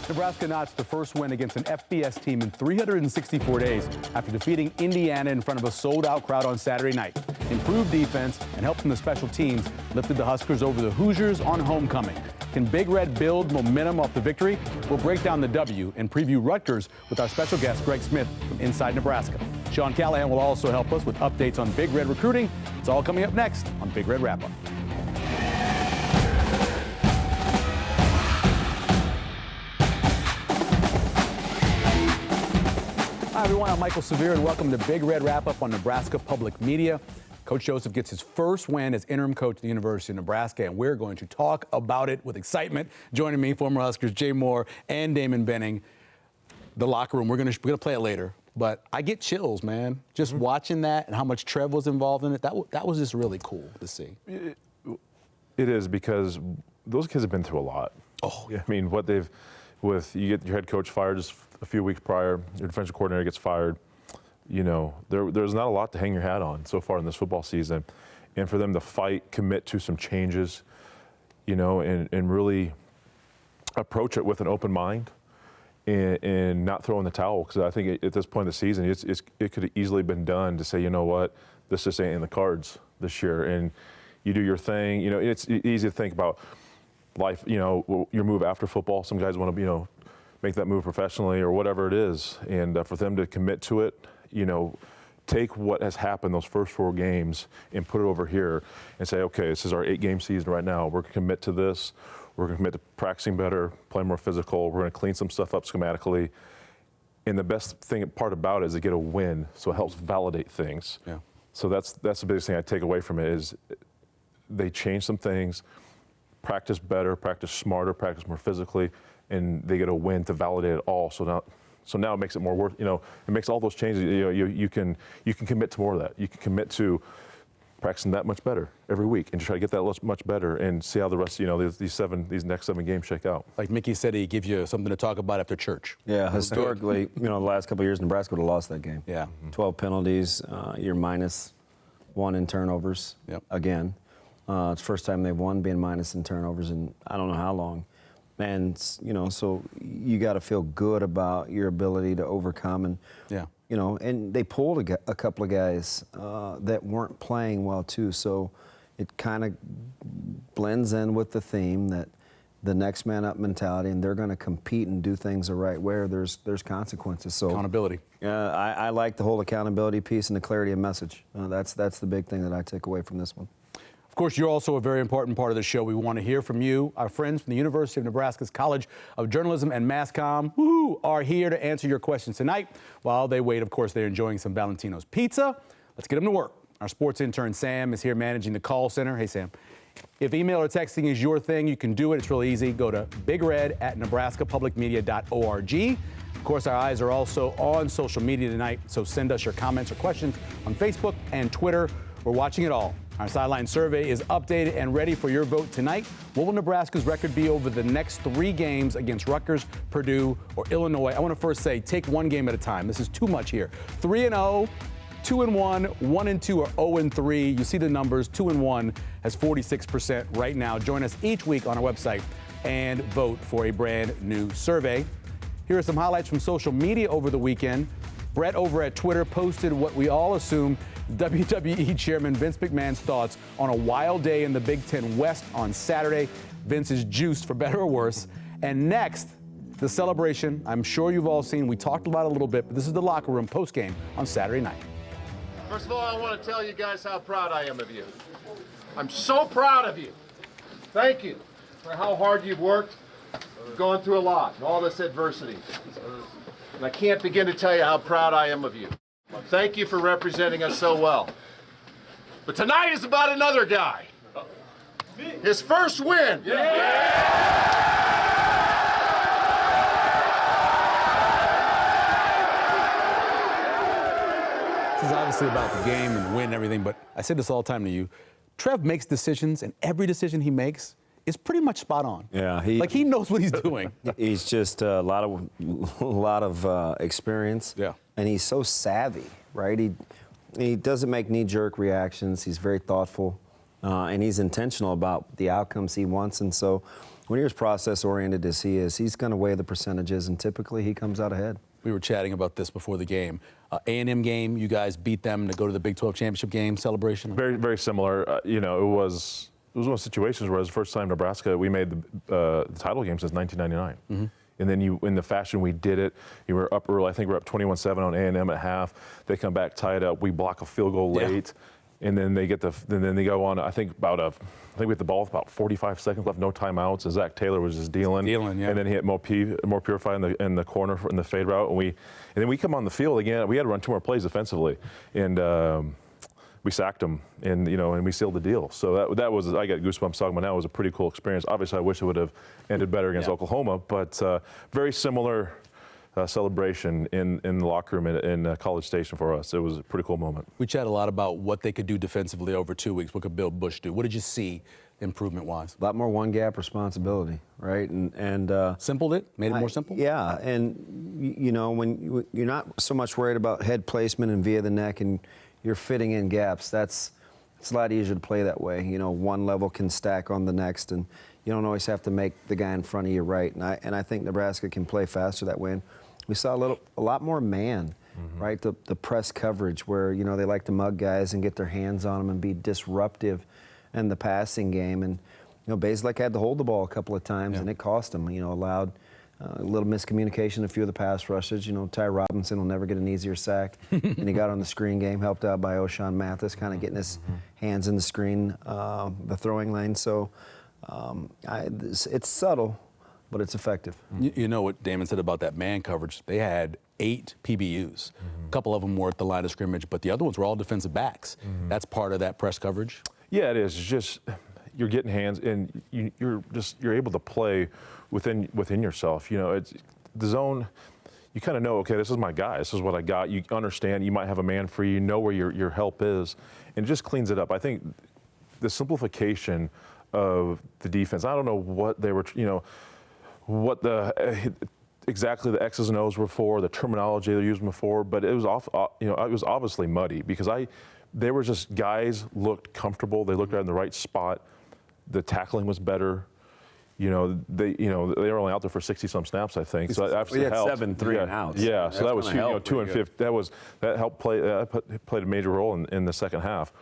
Nebraska notched the first win against an FBS team in 364 days after defeating Indiana in front of a sold-out crowd on Saturday night. Improved defense and help from the special teams lifted the Huskers over the Hoosiers on homecoming. Can Big Red build momentum off the victory? We'll break down the W and preview Rutgers with our special guest, Greg Smith from Inside Nebraska. Sean Callahan will also help us with updates on Big Red recruiting. It's all coming up next on Big Red Wrap-Up. Hi, everyone. I'm Michael Severe, and welcome to Big Red Wrap-Up on Nebraska Public Media. Coach Joseph gets his first win as interim coach at the University of Nebraska, and we're going to talk about it with excitement. Joining me, former Huskers Jay Moore and Damon Benning. The locker room, we're gonna play it later, but I get chills, man. Just watching that and how much Trev was involved in it, that was just really cool to see. It is, because those kids have been through a lot. Oh, yeah. I mean, you get your head coach fired just a few weeks prior, your defensive coordinator gets fired. You know, there's not a lot to hang your hat on so far in this football season. And for them to fight, commit to some changes, you know, and really approach it with an open mind and not throw in the towel. Because I think at this point in the season, it could have easily been done to say, you know what, this just ain't in the cards this year. And you do your thing. You know, it's easy to think about life, you know, your move after football. Some guys want to, you know, make that move professionally or whatever it is. And for them to commit to it, you know, take what has happened those first 4 games and put it over here and say, okay, this is our 8-game season right now. We're going to commit to this. We're going to commit to practicing better, playing more physical. We're going to clean some stuff up schematically. And the best part about it is to get a win, so it helps validate things. Yeah. So that's the biggest thing I take away from it is they change some things, practice better, practice smarter, practice more physically, and they get a win to validate it all. So now it makes it more worth, you know, it makes all those changes, you know, you can commit to more of that. You can commit to practicing that much better every week and try to get that much better and see how the rest, you know, these next 7 games shake out. Like Mickey said, he gives you something to talk about after church. Yeah, historically, you know, the last couple of years, Nebraska would have lost that game. Yeah. 12 penalties, you're -1 in turnovers again. It's the first time they've won being minus in turnovers in I don't know how long. And, you know, so you got to feel good about your ability to overcome. And, you know, and they pulled a couple of guys that weren't playing well, too. So it kind of blends in with the theme that the next man up mentality, and they're going to compete and do things the right way, or there's consequences. So accountability. I like the whole accountability piece and the clarity of message. That's the big thing that I take away from this one. Of course, you're also a very important part of the show. We want to hear from you. Our friends from the University of Nebraska's College of Journalism and Mass Comm are here to answer your questions tonight. While they wait, of course, they're enjoying some Valentino's pizza. Let's get them to work. Our sports intern, Sam, is here managing the call center. Hey, Sam. If email or texting is your thing, you can do it. It's really easy. Go to bigred@nebraskapublicmedia.org. Of course, our eyes are also on social media tonight, so send us your comments or questions on Facebook and Twitter. We're watching it all. Our sideline survey is updated and ready for your vote tonight. What will Nebraska's record be over the next 3 games against Rutgers, Purdue, or Illinois? I want to first say, take one game at a time. This is too much here. 3-0, 2-1, 1-2, or 0-3. You see the numbers. 2-1 has 46% right now. Join us each week on our website and vote for a brand new survey. Here are some highlights from social media over the weekend. Brett over at Twitter posted what we all assume WWE Chairman Vince McMahon's thoughts on a wild day in the Big Ten West on Saturday. Vince is juiced, for better or worse. And next, the celebration I'm sure you've all seen. We talked about it a little bit, but this is the locker room postgame on Saturday night. First of all, I want to tell you guys how proud I am of you. I'm so proud of you. Thank you for how hard you've worked. You've gone through a lot, and all this adversity. And I can't begin to tell you how proud I am of you. Thank you for representing us so well. But tonight is about another guy. His first win. This is obviously about the game and the win and everything, but I say this all the time to you. Trev makes decisions, and every decision he makes is pretty much spot on. Yeah, he knows what he's doing. He's just a lot of experience. Yeah. And he's so savvy, right? He doesn't make knee-jerk reactions. He's very thoughtful, and he's intentional about the outcomes he wants. And so when you're as process-oriented as he is, he's going to weigh the percentages, and typically he comes out ahead. We were chatting about this before the game. A&M game, you guys beat them to go to the Big 12 championship game celebration. Very, very similar. You know, it was one of those situations where it was the first time Nebraska, we made the title game since 1999. And then in the fashion we did it, you were up early. I think we're up 21-7 on A&M at half. They come back, tie it up. We block a field goal late. And then they get then they go on. I think we had the ball with about 45 seconds left, no timeouts. And Zach Taylor was just dealing. And then he hit more Purify in the corner in the fade route. And then we come on the field again. We had to run 2 more plays defensively, and we sacked him, and we sealed the deal. So that was, I get goosebumps talking about now. It was a pretty cool experience. Obviously, I wish it would have ended better against Oklahoma, but very similar. Celebration in the locker room in College Station for us. It was a pretty cool moment. We chat a lot about what they could do defensively over 2 weeks. What could Bill Busch do? What did you see improvement-wise? A lot more one-gap responsibility, right? And simpled it? Made it more simple? Yeah, and when you're not so much worried about head placement and via the neck, and you're fitting in gaps, it's a lot easier to play that way. One level can stack on the next, and you don't always have to make the guy in front of you right. And I think Nebraska can play faster that way. And we saw a lot more man, right? The press coverage where, they like to mug guys and get their hands on them and be disruptive in the passing game. And, Bazelak had to hold the ball a couple of times, and it cost him, allowed a little miscommunication, a few of the pass rushes. Ty Robinson will never get an easier sack. And he got on the screen game, helped out by O'Shawn Mathis, kind of getting his hands in the screen, the throwing lane. So it's subtle, but it's effective. You know what Damon said about that man coverage? They had 8 PBUs. A couple of them were at the line of scrimmage, but the other ones were all defensive backs. That's part of that press coverage? Yeah, it is. It's just you're getting hands, and you're able to play within yourself. It's the zone. You kind of know, okay, this is my guy. This is what I got. You understand. You might have a man free. You know where your help is, and it just cleans it up. I think the simplification of the defense. I don't know what they were, what exactly the X's and O's were for, the terminology they're using before, but it was it was obviously muddy because they were just guys looked comfortable. They looked right in the right spot. The tackling was better. They were only out there for 60-some snaps, I think. So that actually helped. 7 3-and-outs. Yeah, so that was 2 and 5. That helped played a major role in the second half.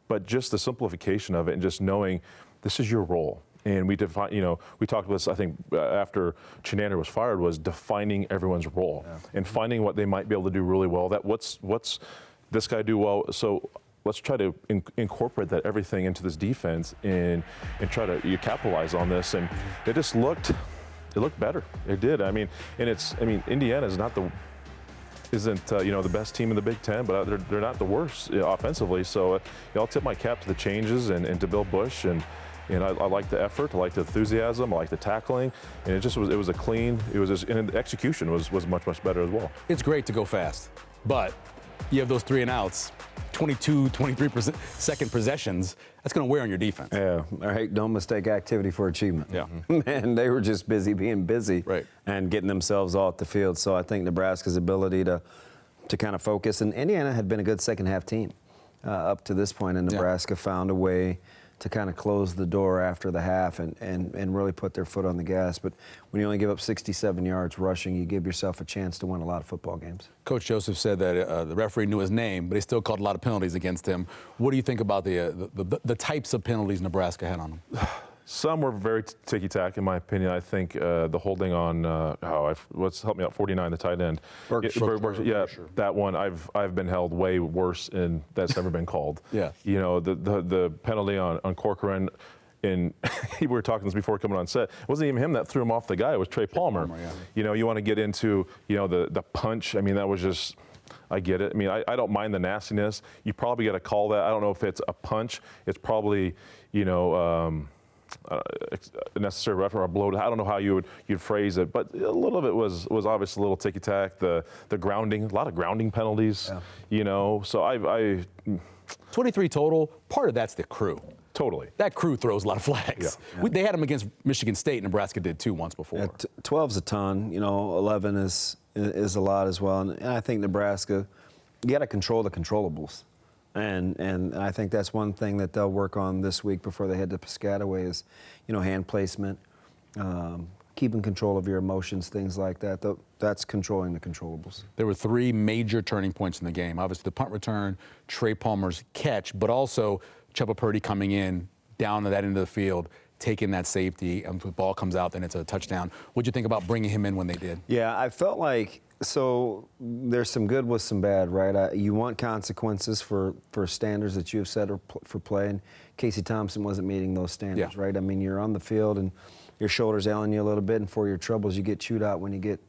But just the simplification of it and just knowing this is your role. And we define, we talked about this, I think, after Chinander was fired, was defining everyone's role and finding what they might be able to do really well. That what's this guy do well. So let's try to incorporate that everything into this defense and try to capitalize on this. And it just looked better. It did. Indiana is not isn't the best team in the Big Ten, but they're not the worst offensively. So I'll tip my cap to the changes and to Bill Busch, and I like the effort, I like the enthusiasm, I like the tackling, and it was a clean. And the execution was much better as well. It's great to go fast, but you have those 3-and-outs, 23% second possessions. That's going to wear on your defense. Yeah, all right. Don't mistake activity for achievement. Yeah, man, they were just being busy, and getting themselves off the field. So I think Nebraska's ability to kind of focus, and Indiana had been a good second half team up to this point, and Nebraska found a way to kind of close the door after the half and really put their foot on the gas. But when you only give up 67 yards rushing, you give yourself a chance to win a lot of football games. Coach Joseph said that the referee knew his name, but he still called a lot of penalties against him. What do you think about the types of penalties Nebraska had on him? Some were very ticky-tack, in my opinion. I think the holding on, what's help me out, 49, the tight end. Berkshire. That one, I've been held way worse, and that's never been called. Yeah. The penalty on Corcoran, and we were talking this before coming on set. It wasn't even him that threw him off the guy. It was Trey Palmer. You want to get into, the punch. That was just, I get it. I don't mind the nastiness. You probably got to call that. I don't know if it's a punch. It's probably, a necessary rough or a blow. I don't know how you'd phrase it, but a little of it was obviously a little ticky-tack. The grounding, a lot of grounding penalties. So I 23 total. Part of that's the crew. Totally. That crew throws a lot of flags. Yeah. They had them against Michigan State. Nebraska did too once before. Yeah, 12's a ton. 11 is a lot as well. And I think Nebraska, you got to control the controllables. And I think that's one thing that they'll work on this week before they head to Piscataway is, hand placement, keeping control of your emotions, things like that. That's controlling the controllables. There were three major turning points in the game. Obviously, the punt return, Trey Palmer's catch, but also Chuba Purdy coming in down to that end of the field, taking that safety, and the ball comes out, then it's a touchdown. What'd you think about bringing him in when they did? Yeah, I felt like, so there's some good with some bad, right? You want consequences for standards that you have set for play, and Casey Thompson wasn't meeting those standards, right? I mean, you're on the field and your shoulder's ailing you a little bit, and for your troubles, you get chewed out when you get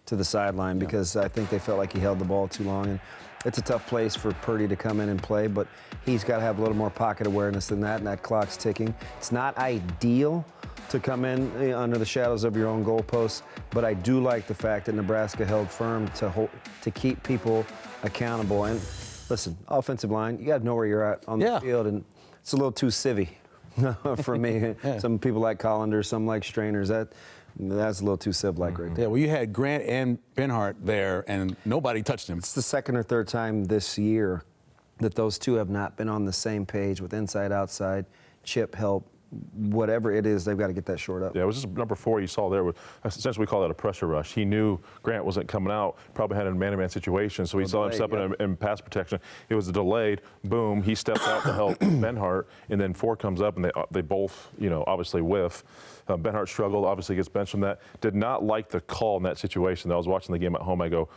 to the sideline because I think they felt like he held the ball too long. And it's a tough place for Purdy to come in and play, but he's got to have a little more pocket awareness than that, and that clock's ticking. It's not ideal to come in under the shadows of your own goalposts, but I do like the fact that Nebraska held firm to keep people accountable. And listen, offensive line, you got to know where you're at on the field, and it's a little too civvy for me. Some people like Collender, some like Strainers. That's a little too civ-like right there. Yeah, well, you had Grant and Benhart there, and nobody touched him. It's the second or third time this year that those two have not been on the same page with inside, outside, chip, help, whatever it is, they've got to get that short up. Yeah, it was just number 4 you saw there. Essentially, we call that a pressure rush. He knew Grant wasn't coming out, probably had a man-to-man situation, so he saw him step in pass protection. It was a delayed, boom, he stepped out to help Benhart, and then 4 comes up, and they both, obviously whiff. Benhart struggled, obviously gets benched from that. Did not like the call in that situation. I was watching the game at home. I go,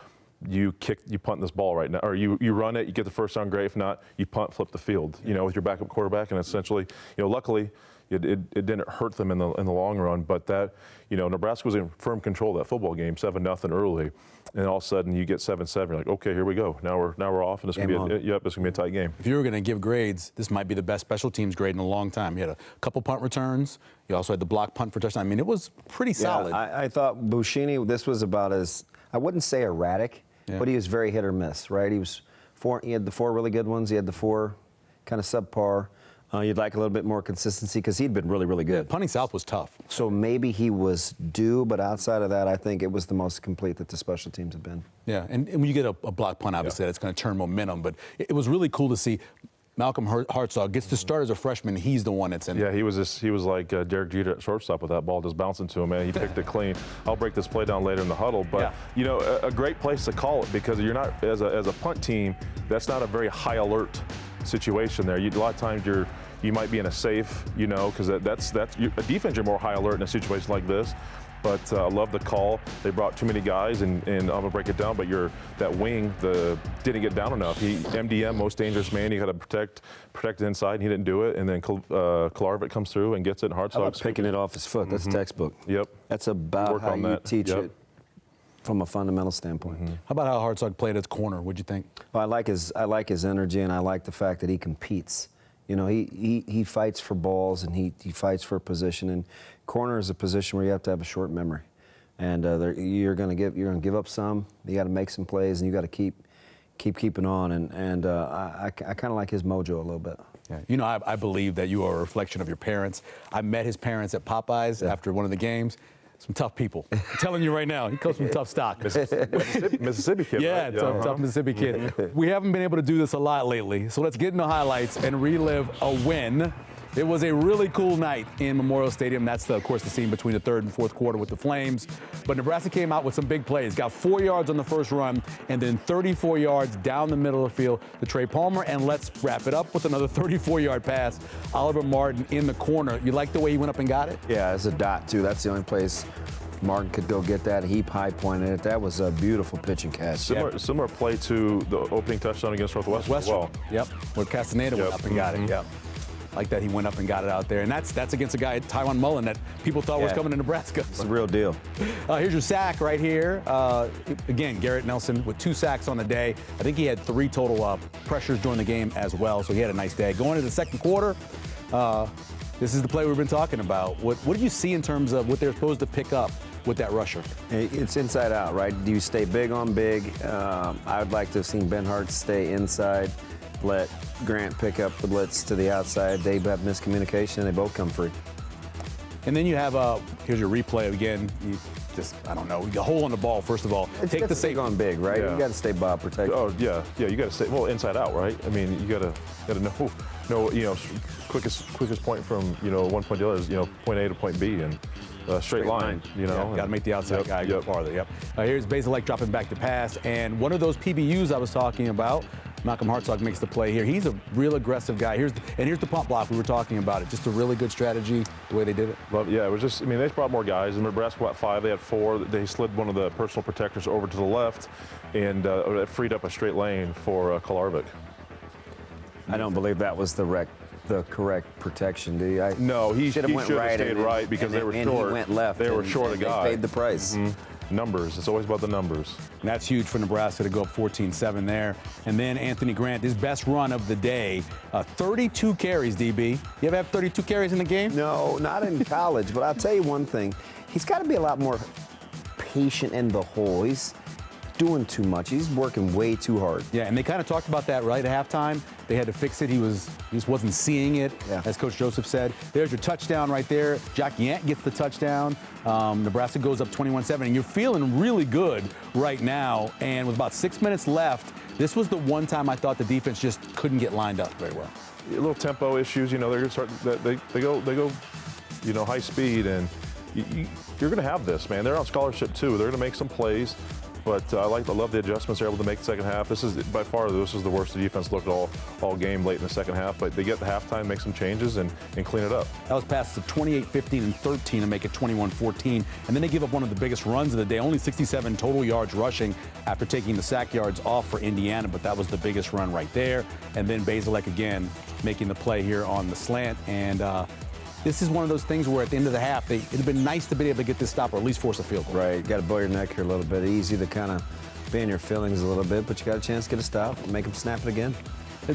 you punt this ball right now, or you run it, you get the first down, great. If not, you punt, flip the field, with your backup quarterback, and essentially, luckily, it didn't hurt them in the long run, but that, Nebraska was in firm control of that football game, 7-0 early, and all of a sudden you get 7-7. You're like, okay, here we go. Now we're off, and it's gonna be a tight game. If you were gonna give grades, this might be the best special teams grade in a long time. You had a couple punt returns. You also had the block punt for touchdown. I mean, it was pretty solid. I thought Buschini, this was about as, I wouldn't say erratic, but he was very hit or miss, right? He had the 4 really good ones. He had the 4 kind of subpar. You'd like a little bit more consistency because he'd been really, really good. Punting south was tough. So maybe he was due, but outside of that, I think it was the most complete that the special teams have been. Yeah, and when you get a block punt, obviously that's going to turn momentum, but it was really cool to see Malcolm Hartzog gets to start as a freshman. He's the one that's in. Yeah, he was like Derek Jeter at shortstop with that ball just bouncing to him, man. He picked it clean. I'll break this play down later in the huddle, but a great place to call it because you're not as a punt team. That's not a very high alert situation there. A lot of times you might be in a safe, because that's a defense. You're more high alert in a situation like this. But I love the call. They brought too many guys, and I'm gonna break it down. But that wing, didn't get down enough. MDM, most dangerous man. You got to protect inside. And he didn't do it, and then Klarvik comes through and gets it. And Hartzog picking it off his foot. That's textbook. Yep. That's about how you teach it from a fundamental standpoint. How about how Hartzog played as corner? What'd you think? Well, I like his energy, and I like the fact that he competes. He fights for balls and he fights for a position. And corner is a position where you have to have a short memory, and you're going to give up some. You got to make some plays, and you got to keep keeping on. And I kind of like his mojo a little bit. Yeah, I believe that you are a reflection of your parents. I met his parents at Popeyes after one of the games. Some tough people. I'm telling you right now, he comes from tough stock. Mississippi kid. Yeah, right? tough Mississippi kid. We haven't been able to do this a lot lately, so let's get into highlights and relive a win. It was a really cool night in Memorial Stadium. That's, of course, the scene between the third and fourth quarter with the Flames. But Nebraska came out with some big plays. Got 4 yards on the first run, and then 34 yards down the middle of the field to Trey Palmer. And let's wrap it up with another 34-yard pass. Oliver Martin in the corner. You like the way he went up and got it? Yeah, it's a dot, too. That's the only place Martin could go get that. He high-pointed it. That was a beautiful pitch and catch. Similar play to the opening touchdown against Northwestern as well. Yep, where Castaneda went up and got it. Yep. Like that, he went up and got it out there. And that's against a guy, Tyron Mullen, that people thought was coming to Nebraska. It's the real deal. Here's your sack right here. Again, Garrett Nelson with 2 sacks on the day. I think he had 3 total pressures during the game as well, so he had a nice day. Going into the second quarter, this is the play we've been talking about. What did you see in terms of what they're supposed to pick up with that rusher? It's inside out, right? Do you stay big on big? I would like to have seen Benhart stay inside, let Grant pick up the blitz to the outside. They have miscommunication, and they both come free. And then you have here's your replay again. I don't know, a hole on the ball. First of all, take the big on big, right? You got to stay Bob protected. Oh yeah, you got to stay inside out, right? I mean, you got to know quickest point from one point to the other is point A to point B, and straight line, you know. Got to make the outside guy go farther. Yep. Here's Bazelak dropping back to pass, and one of those PBUs I was talking about, Malcolm Hartzog makes the play here. He's a real aggressive guy. Here's the pump block we were talking about. It just a really good strategy the way they did it. But yeah, it was just. I mean, they brought more guys. In Nebraska, got 5. They had 4. They slid one of the personal protectors over to the left, and it freed up a straight lane for Kolarvik. I don't believe that was the correct protection, do you? No, he should have right stayed right because they were short. He went left. They were short a guy. They paid the price. Numbers. It's always about the numbers. And that's huge for Nebraska to go up 14-7 there. And then Anthony Grant, his best run of the day, 32 carries, DB. You ever have 32 carries in the game? No, not in college. But I'll tell you one thing. He's got to be a lot more patient in the hole. He's doing too much. He's working way too hard. Yeah, and they kind of talked about that right at halftime. They had to fix it. He just wasn't seeing it, as Coach Joseph said. There's your touchdown right there. Jack Yant gets the touchdown. Nebraska goes up 21-7, and you're feeling really good right now. And with about 6 minutes left, this was the one time I thought the defense just couldn't get lined up very well. A little tempo issues, you know. They're going to start. They go, you know, high speed, and you're going to have this, man. They're on scholarship too. They're going to make some plays. But I love the adjustments they're able to make the second half. This is by far the worst the defense looked all game late in the second half. But they get the halftime, make some changes, and clean it up. That was passes of 28, 15, and 13 to make it 21-14. And then they give up one of the biggest runs of the day, only 67 total yards rushing after taking the sack yards off for Indiana. But that was the biggest run right there. And then Bazelak again making the play here on the slant. And this is one of those things where at the end of the half, it'd been nice to be able to get this stop or at least force a field goal. Right, got to blow your neck here a little bit. Easy to kind of be in your feelings a little bit, but you got a chance to get a stop and make them snap it again.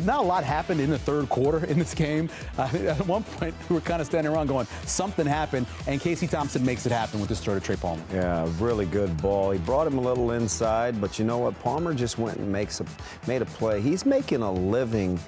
Not a lot happened in the third quarter in this game. At one point, we were kind of standing around going, something happened, and Casey Thompson makes it happen with this throw to Trey Palmer. Yeah, really good ball. He brought him a little inside, but you know what? Palmer just went and made a play. He's making a living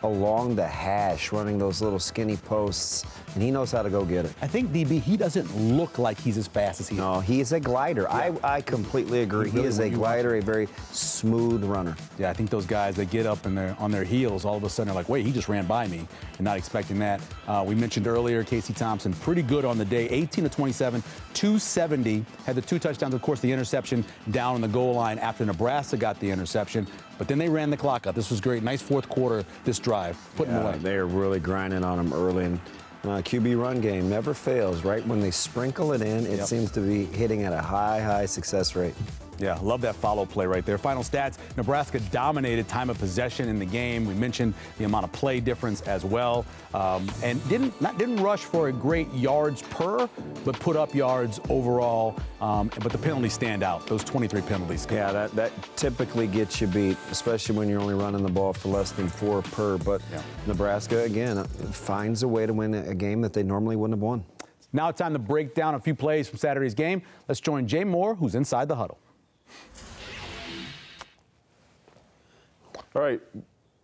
along the hash, running those little skinny posts, and he knows how to go get it. I think, DB, he doesn't look like he's as fast as he is. No, he is a glider. Yeah. I completely agree. He is a glider, a very smooth runner. Yeah, I think those guys, they get up and they're on their heels, all of a sudden they're like, wait, he just ran by me, and not expecting that. We mentioned earlier, Casey Thompson, pretty good on the day, 18 of 27, 270, had the 2 touchdowns, of course, the interception down on the goal line after Nebraska got the interception. But then they ran the clock up. This was great. Nice fourth quarter, this drive, putting away. They're really grinding on him early. And QB run game never fails, right? When they sprinkle it in, it seems to be hitting at a high success rate. Yeah, love that follow play right there. Final stats, Nebraska dominated time of possession in the game. We mentioned the amount of play difference as well. And didn't rush for a great yards per, but put up yards overall. But the penalties stand out, those 23 penalties. Yeah, that typically gets you beat, especially when you're only running the ball for less than 4 per. But Nebraska, again, finds a way to win a game that they normally wouldn't have won. Now it's time to break down a few plays from Saturday's game. Let's join Jay Moore, who's inside the huddle. All right,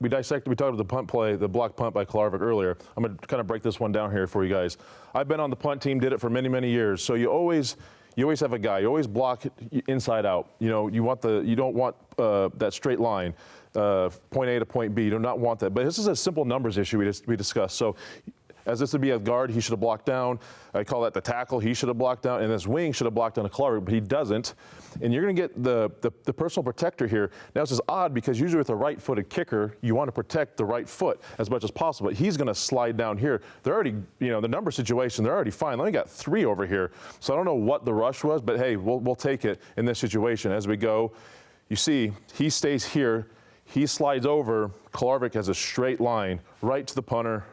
we talked about the punt play, the block punt by Kolarvik earlier. I'm going to kind of break this one down here for you guys. I've been on the punt team, did it for many, many years. So you always have a guy. You always block inside out. You know, you don't want that straight line, point A to point B. You do not want that. But this is a simple numbers issue we discussed. So as this would be a guard, he should have blocked down. I call that the tackle. He should have blocked down. And this wing should have blocked down a Kolarvik, but he doesn't. And you're going to get the personal protector here. Now, this is odd because usually with a right-footed kicker, you want to protect the right foot as much as possible. But he's going to slide down here. They're already, the number situation, they're already fine. They only got 3 over here. So I don't know what the rush was, but hey, we'll take it in this situation. As we go, you see, he stays here. He slides over. Kolarvik has a straight line right to the punter.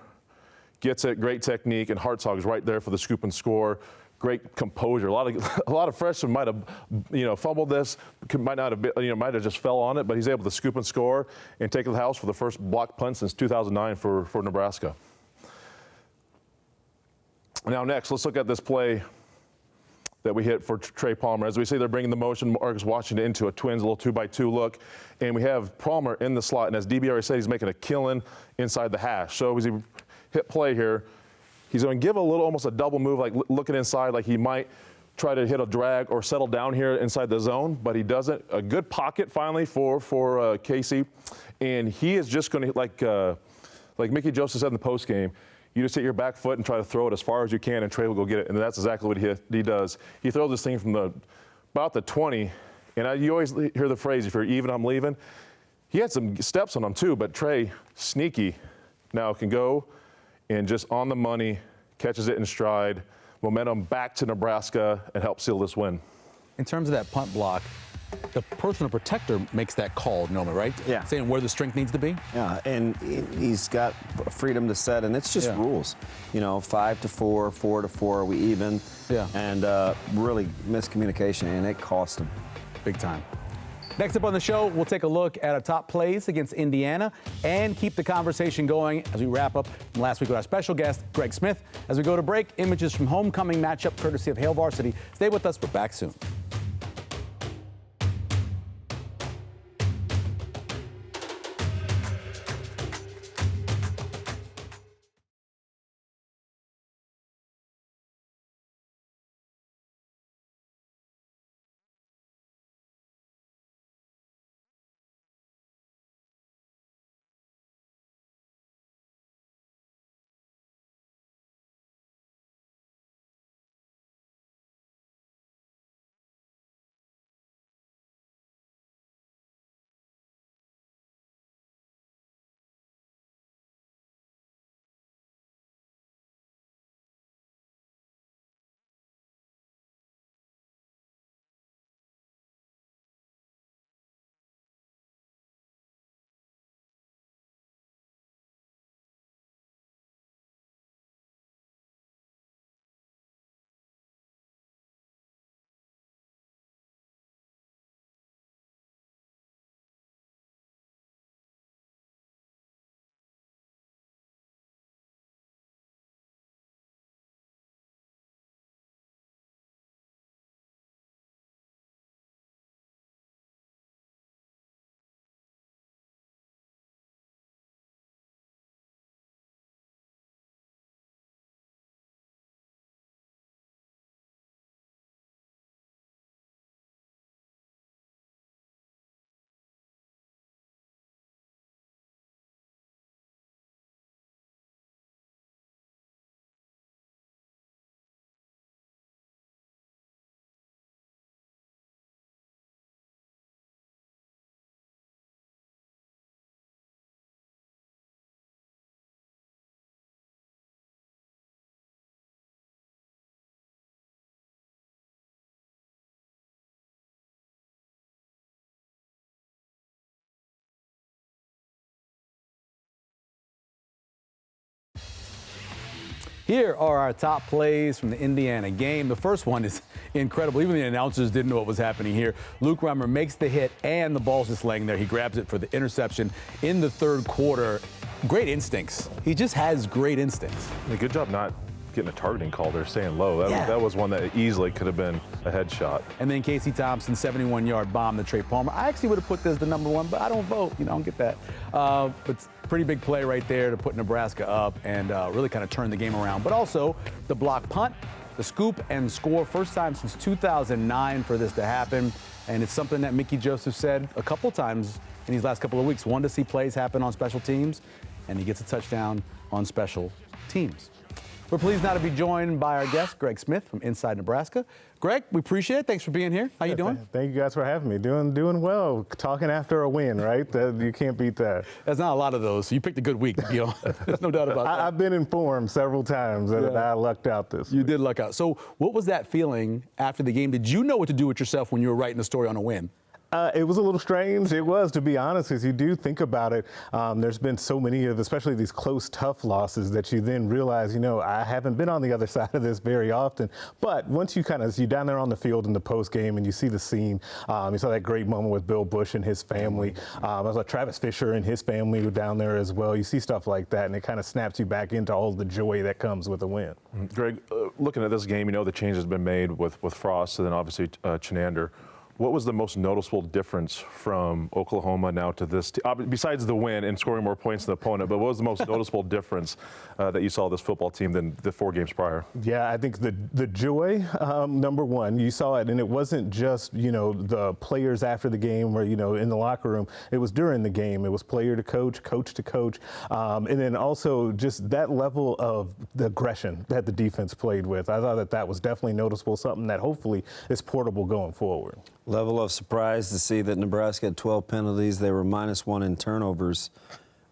Gets it, great technique, and Hartzog's right there for the scoop and score. Great composure. A lot of freshmen might have, fumbled this, might have just fell on it, but he's able to scoop and score and take it to the house for the first block punt since 2009 for Nebraska. Now next, let's look at this play that we hit for Trey Palmer. As we say, they're bringing the motion, Marcus Washington into a twins, a little 2x2 look, and we have Palmer in the slot, and as DB already said, he's making a killing inside the hash. So as he hit play here, he's going to give almost a double move, like looking inside, like he might try to hit a drag or settle down here inside the zone, but he doesn't. A good pocket finally for Casey, and he is just going to, like Mickey Joseph said in the post game, You just hit your back foot and try to throw it as far as you can, and Trey will go get it. And that's exactly what he does. He throws this thing from about the 20, and you always hear the phrase, if you're even, I'm leaving. He had some steps on him too, but Trey, sneaky, now can go and just on the money, catches it in stride, momentum back to Nebraska, and help seal this win. In terms of that punt block, the personal protector makes that call normally, right? Yeah. Saying where the strength needs to be? Yeah, and he's got freedom to set, and it's just rules. 5 to 4, 4 to 4, we even. Yeah. And really miscommunication, and it cost him. Big time. Next up on the show, we'll take a look at our top plays against Indiana and keep the conversation going as we wrap up from last week with our special guest, Greg Smith. As we go to break, images from homecoming matchup courtesy of Hail Varsity. Stay with us. We're back soon. Here are our top plays from the Indiana game. The first one is incredible. Even the announcers didn't know what was happening here. Luke Reimer makes the hit, and the ball's just laying there. He grabs it for the interception in the third quarter. Great instincts. He just has great instincts. Yeah, good job not getting a targeting call there, staying low. That was one that easily could have been a headshot. And then Casey Thompson, 71-yard bomb to Trey Palmer. I actually would have put this the number one, but I don't vote. I don't get that. But pretty big play right there to put Nebraska up and really kind of turn the game around. But also the block punt, the scoop and score. First time since 2009 for this to happen. And it's something that Mickey Joseph said a couple times in these last couple of weeks. Wanted to see plays happen on special teams, and he gets a touchdown on special teams. We're pleased now to be joined by our guest, Greg Smith from Inside Nebraska. Greg, we appreciate it. Thanks for being here. How you doing? Thank you guys for having me. Doing well. Talking after a win, right? You can't beat that. There's not a lot of those. So you picked a good week to be on. There's no doubt about that. I've been informed several times that I lucked out this week. You did luck out. So what was that feeling after the game? Did you know what to do with yourself when you were writing the story on a win? It was a little strange. It was, to be honest, because you do think about it. There's been so many of, especially these close, tough losses that you then realize, I haven't been on the other side of this very often. But once you're down there on the field in the post game and you see the scene, you saw that great moment with Bill Bush and his family. I was like Travis Fisher and his family were down there as well. You see stuff like that, and it kind of snaps you back into all the joy that comes with a win. Greg, looking at this game, the change has been made with Frost and then obviously Chinander. what was the most noticeable difference from Oklahoma now to this, besides the win and scoring more points than the opponent, but what was the most noticeable difference that you saw this football team than the 4 games prior? Yeah, I think the joy, number one, you saw it, and it wasn't just, the players after the game or, in the locker room. It was during the game. It was player to coach, coach to coach, and then also just that level of the aggression that the defense played with. I thought that was definitely noticeable, something that hopefully is portable going forward. Level of surprise to see that Nebraska had 12 penalties. They were -1 in turnovers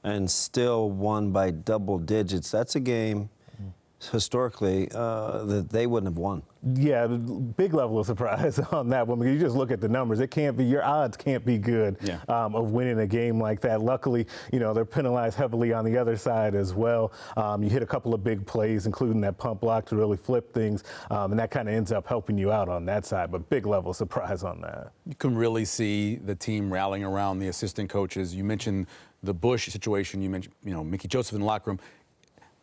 and still won by double digits. That's a game historically that they wouldn't have won. Yeah, big level of surprise on that one, because you just look at the numbers. It can't be, your odds can't be good of winning a game like that. Luckily, they're penalized heavily on the other side as well. You hit a couple of big plays, including that pump block to really flip things, and that kind of ends up helping you out on that side, but big level of surprise on that. You can really see the team rallying around the assistant coaches. You mentioned the Bush situation. You mentioned, Mickey Joseph in the locker room.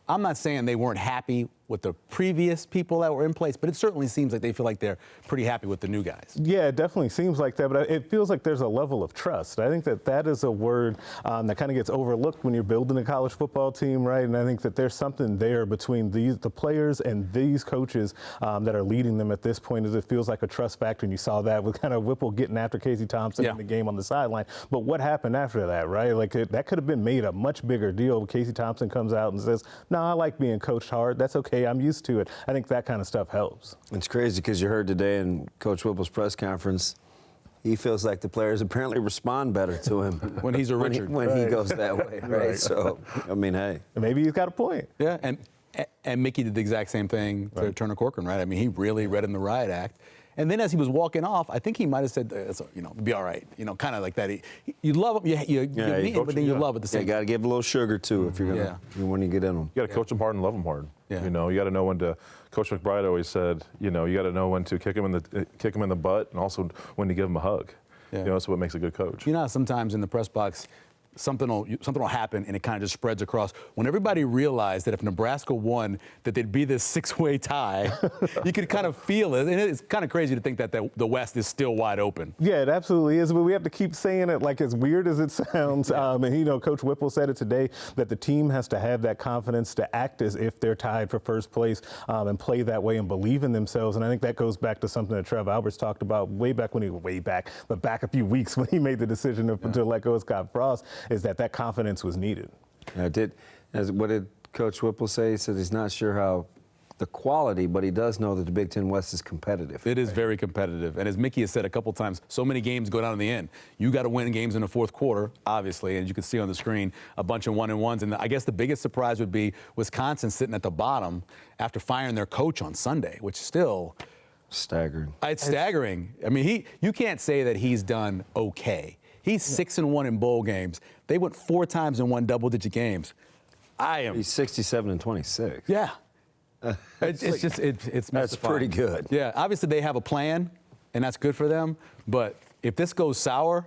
I'm not saying they weren't happy with the previous people that were in place, but it certainly seems like they feel like they're pretty happy with the new guys. Yeah, it definitely seems like that, but it feels like there's a level of trust. I think that is a word that kind of gets overlooked when you're building a college football team, right? And I think that there's something there between the players and these coaches that are leading them at this point. As it feels like a trust factor, and you saw that with kind of Whipple getting after Casey Thompson in the game on the sideline. But what happened after that, right? Like that could have been made a much bigger deal. Casey Thompson comes out and says, "No, I like being coached hard. That's okay. I'm used to it." I think that kind of stuff helps. It's crazy because you heard today in Coach Whipple's press conference, he feels like the players apparently respond better to him when he's a Richard. When he goes that way, right? So, I mean, hey. Maybe he's got a point. Yeah, and Mickey did the exact same thing to Turner Corcoran, right? I mean, he really read him the riot act. And then as he was walking off, I think he might have said, it'll be all right. Kind of like that. You love him, you meet him, but then you love at the same time. You got to give a little sugar, too, if you're going to, when you get in them. You got to coach them hard and love them hard. Yeah. You got to know when to. Coach McBride always said, you got to know when to kick him in the butt, and also when to give him a hug. Yeah. That's what makes a good coach. Sometimes in the press box, something will happen, and it kind of just spreads across. When everybody realized that if Nebraska won, that there'd be this 6-way tie, you could kind of feel it. And it's kind of crazy to think that the West is still wide open. Yeah, it absolutely is. But we have to keep saying it, like, as weird as it sounds. And Coach Whipple said it today, that the team has to have that confidence to act as if they're tied for first place and play that way and believe in themselves. And I think that goes back to something that Trev Alberts talked about but back a few weeks when he made the decision to let go of Scott Frost, is that confidence was needed. What did Coach Whipple say? He said he's not sure how the quality, but he does know that the Big Ten West is competitive. It is very competitive. And as Mickey has said a couple times, so many games go down in the end. You got to win games in the fourth quarter, obviously, and you can see on the screen a bunch of 1-and-1s. And I guess the biggest surprise would be Wisconsin sitting at the bottom after firing their coach on Sunday, which still staggering. It's staggering. I mean, you can't say that he's done okay. He's 6-1 in bowl games. They went 4 times and won double-digit games. He's 67-26. Yeah. It's that's pretty good. Yeah. Obviously, they have a plan, and that's good for them. But if this goes sour,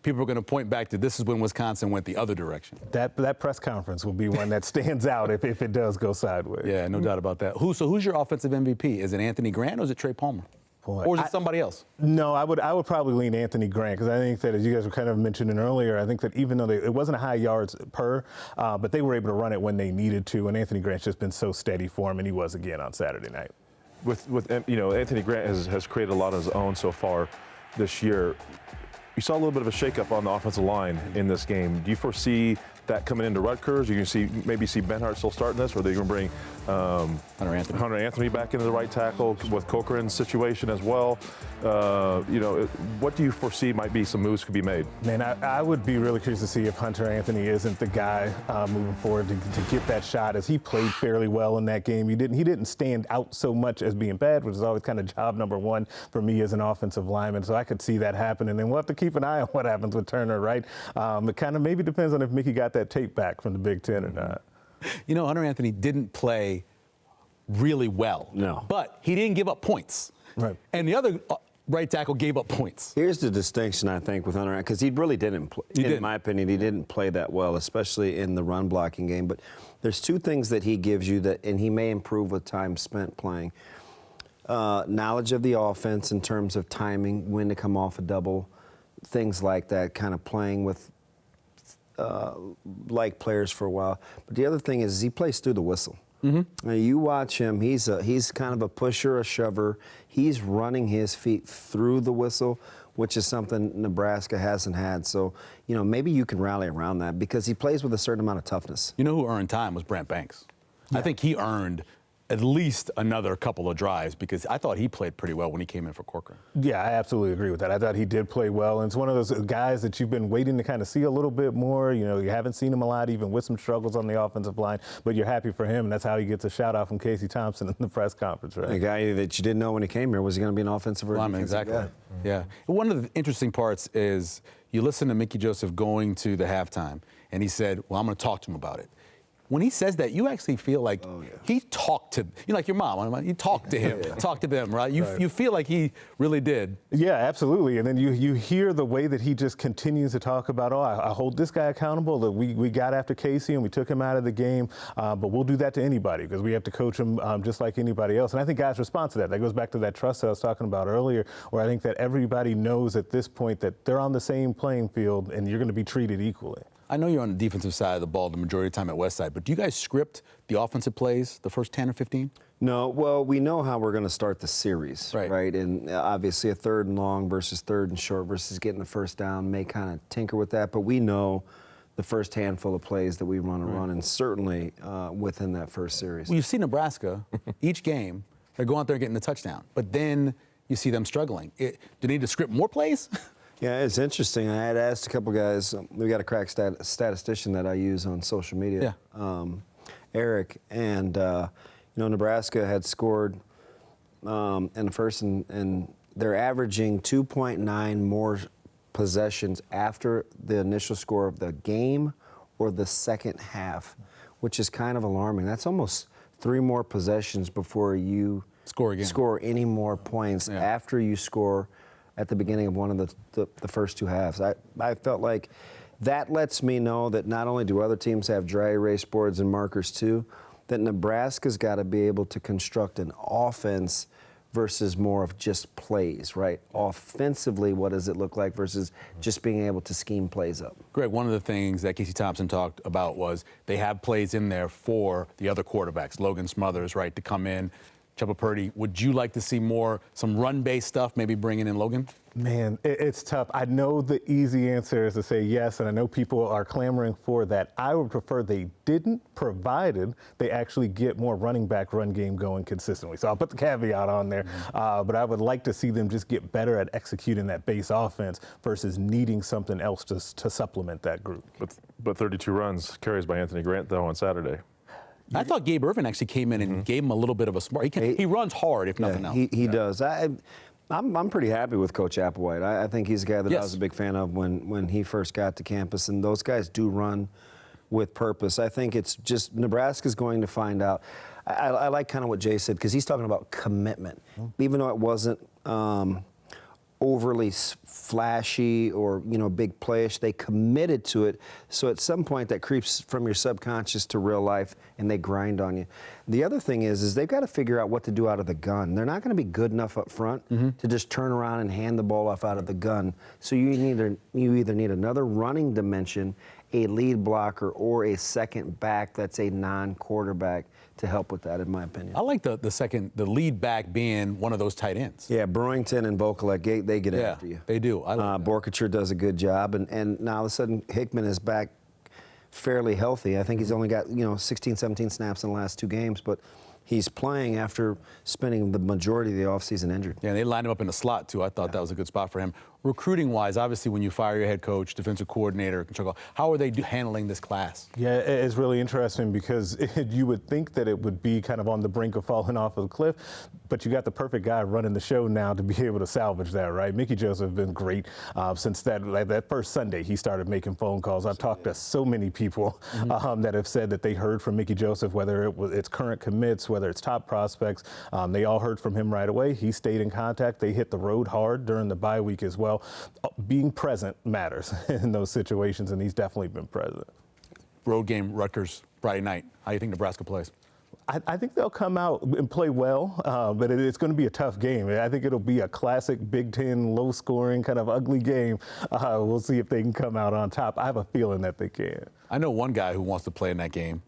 people are going to point back to this is when Wisconsin went the other direction. That press conference will be one that stands out if it does go sideways. Yeah, no doubt about that. So who's your offensive MVP? Is it Anthony Grant or is it Trey Palmer? Or is it somebody else? No, I would probably lean Anthony Grant, because I think that, as you guys were kind of mentioning earlier, I think that even though it wasn't a high yards per, but they were able to run it when they needed to, and Anthony Grant's just been so steady for him, and he was again on Saturday night. Anthony Grant has created a lot of his own so far this year. You saw a little bit of a shakeup on the offensive line in this game. Do you foresee that coming into Rutgers? You can maybe see Benhart still starting this, or are they going to bring Hunter Anthony back into the right tackle with Corcoran's situation as well? What do you foresee might be some moves could be made? Man, I would be really curious to see if Hunter Anthony isn't the guy moving forward to get that shot, as he played fairly well in that game. He didn't stand out so much as being bad, which is always kind of job number one for me as an offensive lineman. So I could see that happen, and then we'll have to keep an eye on what happens with Turner, right? It kind of maybe depends on if Mickey got that tape back from the Big Ten or not. Hunter Anthony didn't play really well. No. But he didn't give up points. Right. And the other right tackle gave up points. Here's the distinction, I think, with Hunter, because he really didn't play. In my opinion, he didn't play that well, especially in the run blocking game. But there's 2 things that he gives you and he may improve with time spent playing. knowledge of the offense in terms of timing, when to come off a double, things like that, kind of playing with like players for a while. But the other thing is he plays through the whistle. Now you watch him, he's kind of a pusher, a shover. He's running his feet through the whistle, which is something Nebraska hasn't had. So, maybe you can rally around that because he plays with a certain amount of toughness. You know who earned time was Brant Banks. Yeah. I think he earned at least another couple of drives because I thought he played pretty well when he came in for Corcoran. Yeah, I absolutely agree with that. I thought he did play well, and it's one of those guys that you've been waiting to kind of see a little bit more. You haven't seen him a lot, even with some struggles on the offensive line, but you're happy for him, and that's how he gets a shout-out from Casey Thompson in the press conference, right? A guy that you didn't know when he came here, was he going to be an offensive or defensive exactly. guy? Yeah. One of the interesting parts is you listen to Mickey Joseph going to the halftime, and he said, well, I'm going to talk to him about it. When he says that, you actually feel like he talked to, like your mom, you talked to him, talked to them, right? You feel like he really did. Yeah, absolutely. And then you hear the way that he just continues to talk about, I hold this guy accountable, that we got after Casey and we took him out of the game, but we'll do that to anybody because we have to coach him just like anybody else. And I think guys respond to that. That goes back to that trust I was talking about earlier, where I think that everybody knows at this point that they're on the same playing field and you're going to be treated equally. I know you're on the defensive side of the ball the majority of the time at Westside, but do you guys script the offensive plays the first 10 or 15? No, well, we know how we're going to start the series, right? And obviously a 3rd and long versus 3rd and short versus getting the first down may kind of tinker with that, but we know the first handful of plays that we want to run, and certainly within that first series. Well, you see Nebraska, each game, they're going out there and getting the touchdown, but then you see them struggling. Do they need to script more plays? Yeah, it's interesting. I had asked a couple guys. We got a crack statistician that I use on social media, Eric, and Nebraska had scored in the first, and they're averaging 2.9 more possessions after the initial score of the game or the second half, which is kind of alarming. That's almost 3 more possessions before you score any more points after you score at the beginning of one of the first 2 halves. I felt like that lets me know that not only do other teams have dry erase boards and markers too, that Nebraska's got to be able to construct an offense versus more of just plays, right? Offensively, what does it look like versus just being able to scheme plays up? Greg, one of the things that Casey Thompson talked about was they have plays in there for the other quarterbacks, Logan Smothers, right, to come in. Chubba Purdy, would you like to see some run-based stuff, maybe bringing in Logan? Man, it's tough. I know the easy answer is to say yes, and I know people are clamoring for that. I would prefer they didn't, provided they actually get more running back run game going consistently. So I'll put the caveat on there, but I would like to see them just get better at executing that base offense versus needing something else to supplement that group. But 32 runs carries by Anthony Grant, though, on Saturday. I thought Gabe Irvin actually came in and gave him a little bit of a smart. He runs hard, if nothing else. He does. I'm pretty happy with Coach Applewhite. I think he's a guy that I was a big fan of when he first got to campus, and those guys do run with purpose. I think it's just Nebraska's going to find out. I like kind of what Jay said because he's talking about commitment. Even though it wasn't overly flashy or big playish, they committed to it. So at some point that creeps from your subconscious to real life and they grind on you. The other thing is they've got to figure out what to do out of the gun. They're not going to be good enough up front to just turn around and hand the ball off out of the gun. So you either need another running dimension, a lead blocker, or a second back that's a non-quarterback to help with that, in my opinion. I like the lead back being one of those tight ends. Yeah, Brewington and Vokalek, they get after you. They do. I like Borkature does a good job, and now all of a sudden Hickman is back fairly healthy. I think he's only got 16, 17 snaps in the last 2 games, but he's playing after spending the majority of the offseason injured. Yeah, they lined him up in the slot, too. I thought that was a good spot for him. Recruiting-wise, obviously, when you fire your head coach, defensive coordinator, how are they handling this class? Yeah, it's really interesting because you would think that it would be kind of on the brink of falling off of the cliff, but you got the perfect guy running the show now to be able to salvage that, right? Mickey Joseph has been great since that first Sunday he started making phone calls. I've talked to so many people that have said that they heard from Mickey Joseph, whether it's current commits, whether it's top prospects. They all heard from him right away. He stayed in contact. They hit the road hard during the bye week as well. Being present matters in those situations, and he's definitely been present. Road game, Rutgers, Friday night. How do you think Nebraska plays? I think they'll come out and play well, but it's going to be a tough game. I think it'll be a classic Big Ten, low-scoring, kind of ugly game. We'll see if they can come out on top. I have a feeling that they can. I know one guy who wants to play in that game.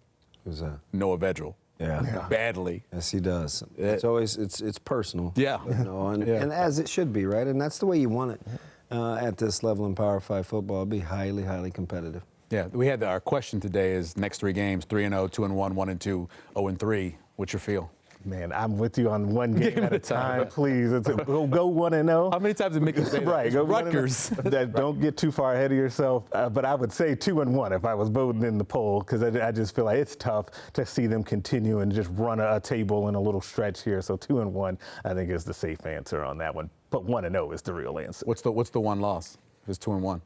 Who's that? Noah Vedral. Yeah. Badly. Yes, he does. It's always it's personal. Yeah. You know, and as it should be, right? And that's the way you want it at this level in Power 5 football. It'll be highly, highly competitive. Yeah, we had our question today is next 3 games, 3-0, 2-1, 1-2, 0-3. What's your feel? Man, I'm with you on one game at a time, please. Go 1-0. How many times did Mickey say that? Right, go Rutgers. Don't get too far ahead of yourself. But I would say 2-1 if I was voting in the poll, because I just feel like it's tough to see them continue and just run a table in a little stretch here. So 2-1, I think, is the safe answer on that one. But 1-0 is the real answer. What's the one loss? If it's 2-1.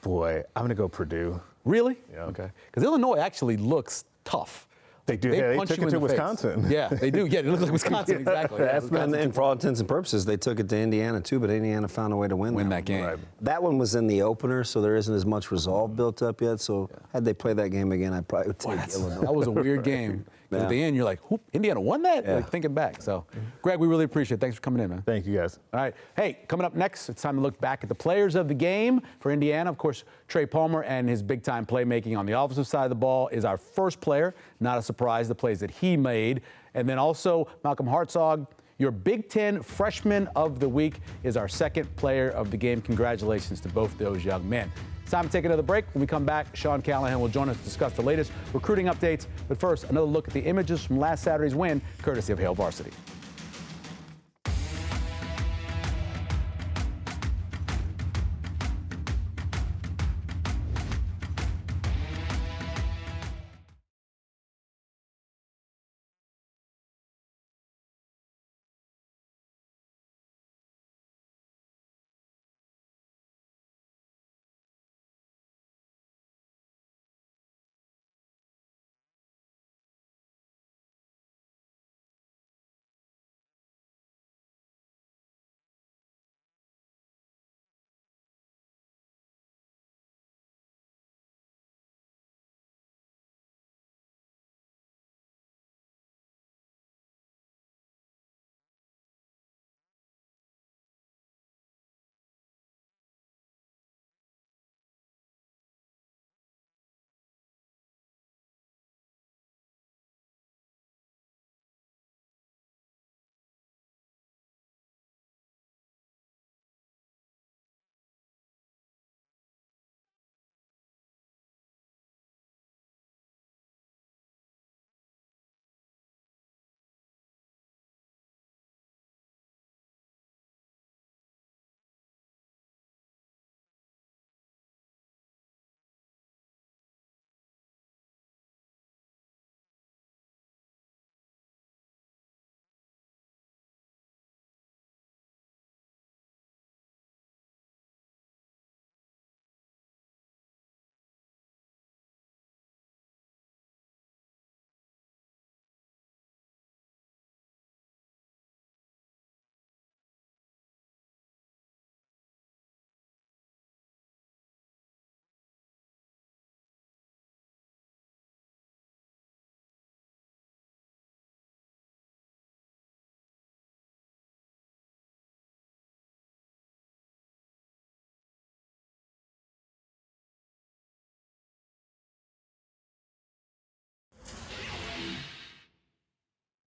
Boy, I'm going to go Purdue. Really? Yeah. Okay. Because Illinois actually looks tough. They do. They punch took you it in to the face. Wisconsin. Yeah, they do. Yeah, it looks like Wisconsin, exactly. Yeah, And for all intents and purposes, they took it to Indiana too, but Indiana found a way to win that game. Right. That one was in the opener, so there isn't as much resolve built up yet. So had they played that game again, I probably would take Illinois. That was a weird game. 'Cause at the end, you're like, Indiana won that? Yeah. Like, thinking back. So, Greg, we really appreciate it. Thanks for coming in, man. Thank you, guys. All right. Hey, coming up next, it's time to look back at the players of the game for Indiana. Of course, Trey Palmer and his big-time playmaking on the offensive side of the ball is our first player. Not a surprise, the plays that he made. And then also, Malcolm Hartzog, your Big Ten Freshman of the Week, is our second player of the game. Congratulations to both those young men. It's time to take another break. When we come back, Sean Callahan will join us to discuss the latest recruiting updates. But first, another look at the images from last Saturday's win, courtesy of Hail Varsity.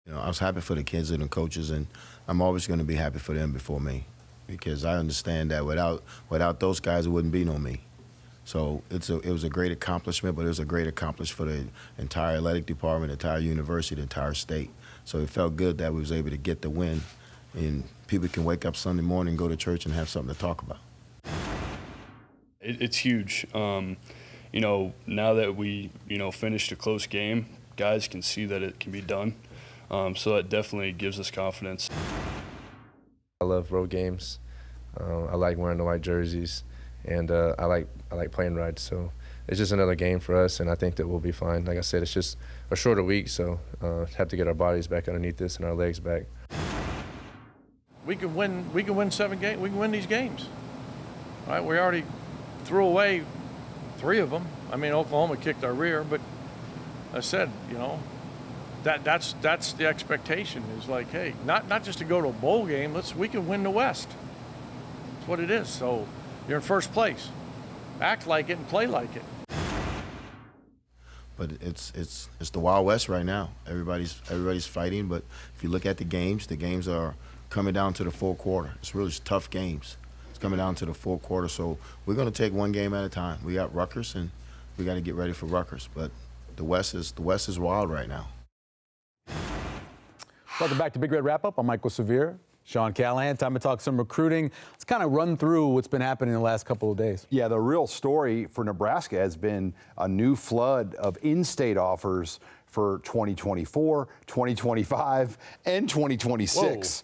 You know, I was happy for the kids and the coaches, and I'm always going to be happy for them before me, because I understand that without those guys, it wouldn't be no me. So it was a great accomplishment, but it was a great accomplishment for the entire athletic department, the entire university, the entire state. So it felt good that we was able to get the win, and people can wake up Sunday morning, go to church, and have something to talk about. It's huge. You know, now that we, finished a close game, guys can see that it can be done. So that definitely gives us confidence. I love road games. I like wearing the white jerseys, and I like playing rides. So it's just another game for us, and I think that we'll be fine. Like I said, it's just a shorter week, so have to get our bodies back underneath this and our legs back. We can win 7 games. We can win these games. All right, we already threw away 3 of them. I mean, Oklahoma kicked our rear, but I said, that's the expectation is like, hey, not just to go to a bowl game. We can win the West. That's what it is. So you're in first place. Act like it and play like it. But it's the Wild West right now. Everybody's fighting. But if you look at the games are coming down to the fourth quarter. It's really tough games. It's coming down to the fourth quarter. So we're going to take one game at a time. We got Rutgers, and we got to get ready for Rutgers. But the West is wild right now. Welcome back to Big Red Wrap-Up. I'm Michael Severe. Sean Callahan, time to talk some recruiting. Let's kind of run through what's been happening in the last couple of days. Yeah, the real story for Nebraska has been a new flood of in-state offers for 2024, 2025, and 2026.